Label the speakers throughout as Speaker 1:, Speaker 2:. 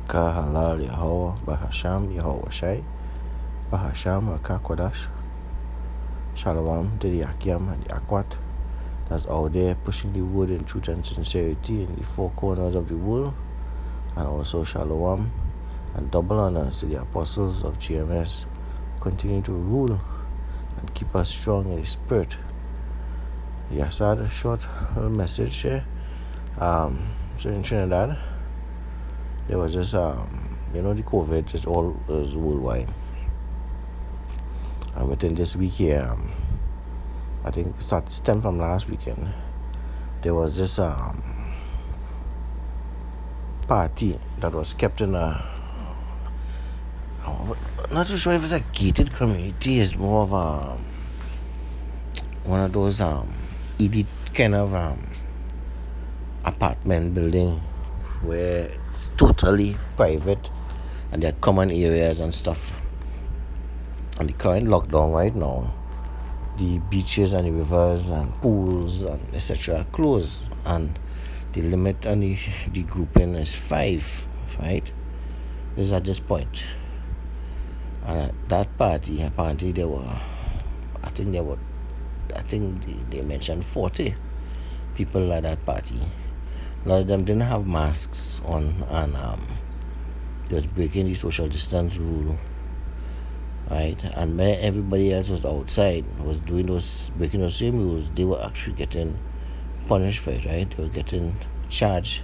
Speaker 1: Baraka Halal Yahweh Bahasham Yahweh Shai Bahasham Kodash. Shalom to the Akim and the Akwat that's out there pushing the word in truth and sincerity in the four corners of the world. And also shalom and double honors to the apostles of GMS continue to rule and keep us strong in the spirit. Yes, I had a short little message here. So in Trinidad, there was just the COVID is worldwide. And within this week here, I think it stemmed from last weekend. There was this party that was kept in a, not too sure if it's a gated community. It's more of a one of those elite kind of apartment building where it's totally private and there are common areas and stuff. And the current lockdown right now, the beaches and the rivers and pools and etc. are closed, and the limit on the grouping is 5, right? This is at this point. And at that party, apparently they mentioned 40 people at that party. A lot of them didn't have masks on, and they was breaking the social distance rule, right? And where everybody else was outside, was breaking those same rules, they were actually getting punished for it, right? They were getting charged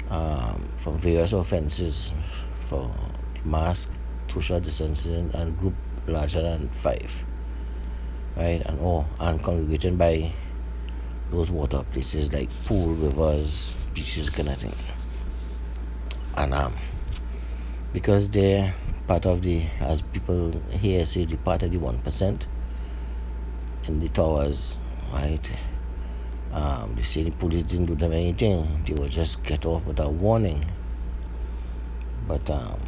Speaker 1: for various offenses for mask, social distancing, and group larger than 5, right? And congregating by those water places like pool, rivers, beaches, kind of thing. And because they're part of as people here say, the part of the 1% in the towers, right? They say the police didn't do them anything. They would just get off without warning. But and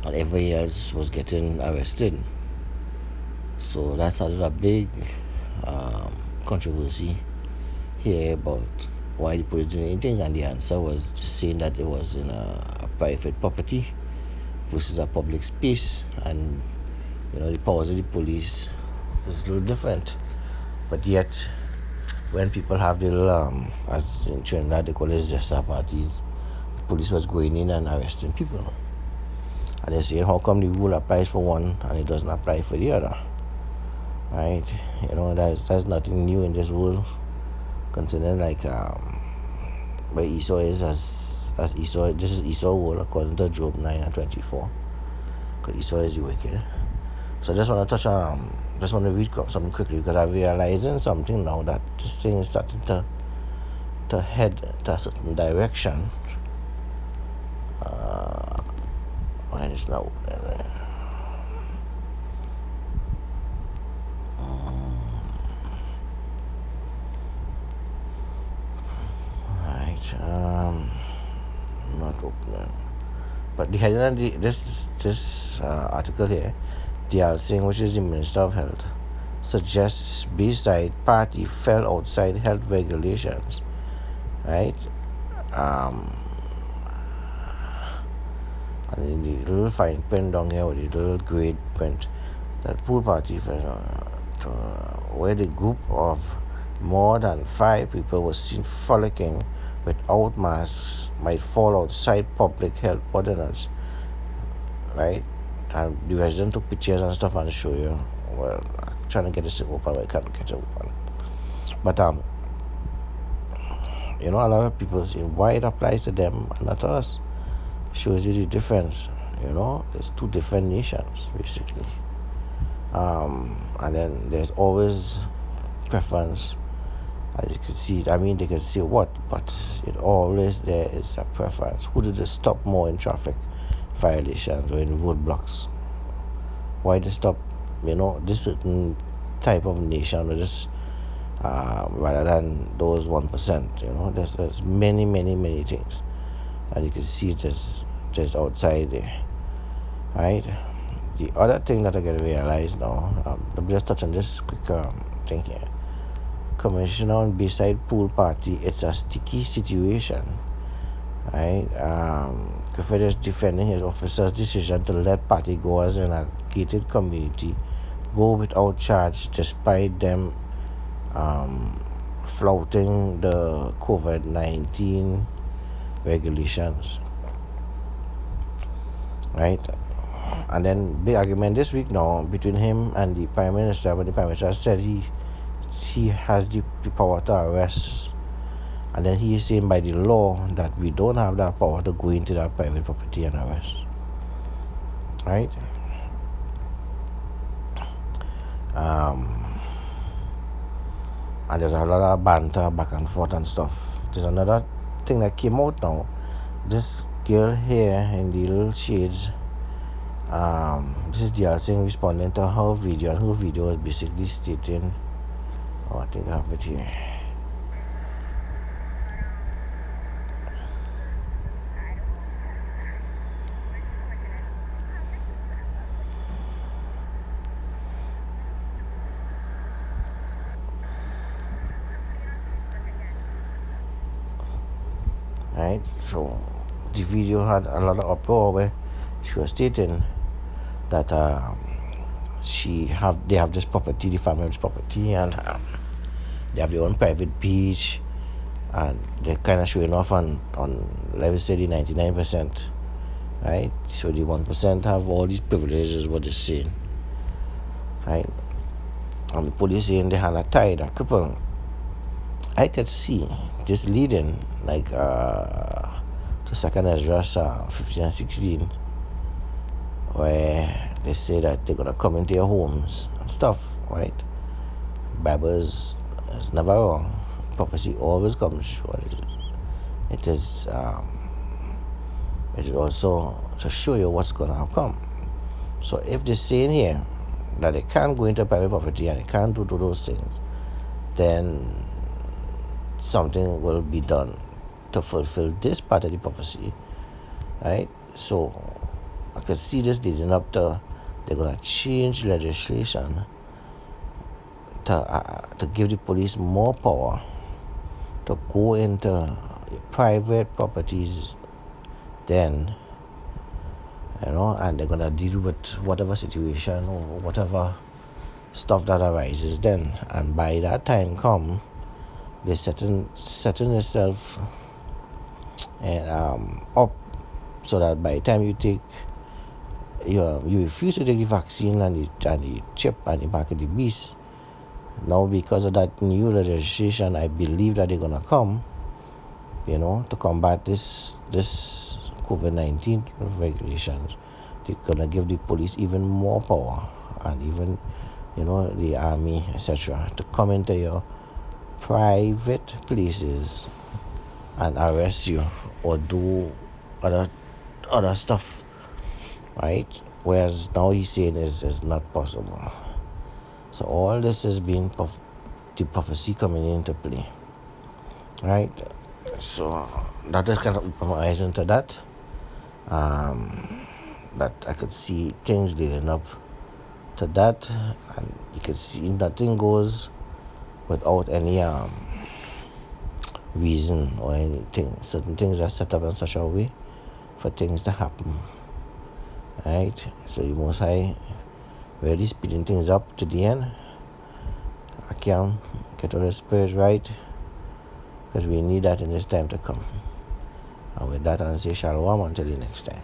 Speaker 1: everybody else was getting arrested. So that started a big controversy here about why the police didn't do anything, and the answer was just saying that it was in a private property versus a public space, and the powers of the police is a little different. But yet, when people have the little, as in Trinidad they call it zesta parties, the police was going in and arresting people. And they say, how come the rule applies for one and it doesn't apply for the other? Right? That's nothing new in this world, considering like where Esau is as Esau. This is Esau world according to Job 9:24. Because Esau is the wicked. So I just want to touch on, just want to read something quickly, because I'm realizing something now, that this thing is starting to head to a certain direction. And it's now not opening. But the headline of this article here, Dial Singh, which is the Minister of Health, suggests Bayside party fell outside health regulations, right? And in the little fine print down here, with the little grade print, that pool party where the group of more than 5 people was seen frolicking without masks might fall outside public health ordinance, right? And the resident took pictures and stuff and show you. Well, I'm trying to get this thing open, but I can't get it open. But a lot of people say, why it applies to them and not to us? Shows you the difference. There's 2 different nations basically. And then there's always preference. As you can see, they can say what, but it always there is a preference. Who did they stop more in traffic violations or in roadblocks? Why they stop, this certain type of nation, or this rather than those 1%? There's many, many, many things, and you can see just outside there, right? The other thing that I get to realize now, let me just touch on this quick thing here. Commissioner on Bayside pool party, it's a sticky situation, right? Rockefeller is defending his officer's decision to let partygoers in a gated community go without charge despite them flouting the COVID-19 regulations. Right? And then big argument this week now between him and the Prime Minister, when the Prime Minister said he has the power to arrest, and then he is saying by the law that we don't have that power to go into that private property and arrest. Right? And there's a lot of banter back and forth and stuff. There's another thing that came out now. This girl here in the little shades, this is the thing responding to her video, and her video is basically stating, I think I have it here. Right, so the video had a lot of uproar where she was stating that they have this property, the family's property, and they have their own private beach, and they're kind of showing off on let me say the 99%, right? So the 1% have all these privileges, what they're saying, right? And the police saying they had a tie, a cripple. I could see this leading like to Second Ezra 15 and 16, where they say that they're gonna come into your homes and stuff, right? Bible is never wrong. Prophecy always comes true. It is also to show you what's gonna come. So if they're saying here that they can't go into private property and they can't do those things, then something will be done to fulfill this part of the prophecy, right? So I could see this leading up to they're gonna change legislation to give the police more power to go into private properties then, and they're gonna deal with whatever situation or whatever stuff that arises then, and by that time come, they're setting itself up so that by the time you take you refuse to take the vaccine and the chip and the mark of the beast. Now because of that new legislation, I believe that they're gonna come, to combat this COVID-19 regulations. They're gonna give the police even more power, and even the army, etc., to come into your private places and arrest you or do other stuff, right? Whereas now he's saying is not possible. So all this has been the prophecy coming into play, right? So that just kind of opened my eyes into that. That I could see things leading up to that, and you could see nothing goes without any reason or anything. Certain things are set up in such a way for things to happen, right? So the Most High really speeding things up to the end. I can get all the spirits right, because we need that in this time to come. And with that, I'll say shalom until the next time.